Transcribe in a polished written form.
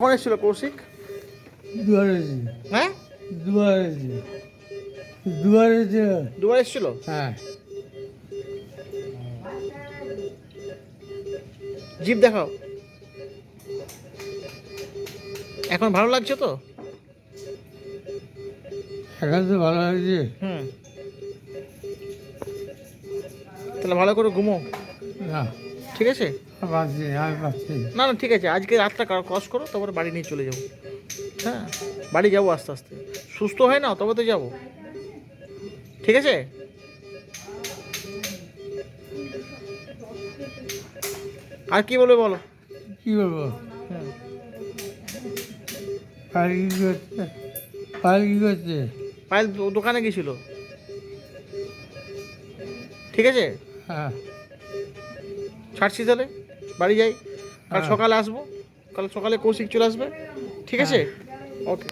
কখন এসেছিল কৌশিক? হ্যাঁ, দুবার এসেছিল। হ্যাঁ, জিভ দেখাও। এখন ভালো লাগছে তো? এখন তো ভালো হয়েছে। হুম, তাহলে ভালো করে ঘুমো, না, ঠিক আছে? পাচ্ছি আমি পাচ্ছি। না না, ঠিক আছে, আজকে রাতটা ক্রস করো, তারপরে বাড়ি নিয়ে চলে যাবো। হ্যাঁ, বাড়ি যাবো আস্তে আস্তে, সুস্থ হয় না তবে তো যাবো, ঠিক আছে? আর কি বলবে বলো। কী বলবো? হুম, পাল কী করছে? পাল কী করছে? পায়েল দোকানে গেছিল, ঠিক আছে? হ্যাঁ, ছাড়ছি তাহলে, বাড়ি যাই, কাল হ্যাঁ। সকালে আসবো, কাল সকালে কৌশিক চলে আসবে, ঠিক আছে? ওকে।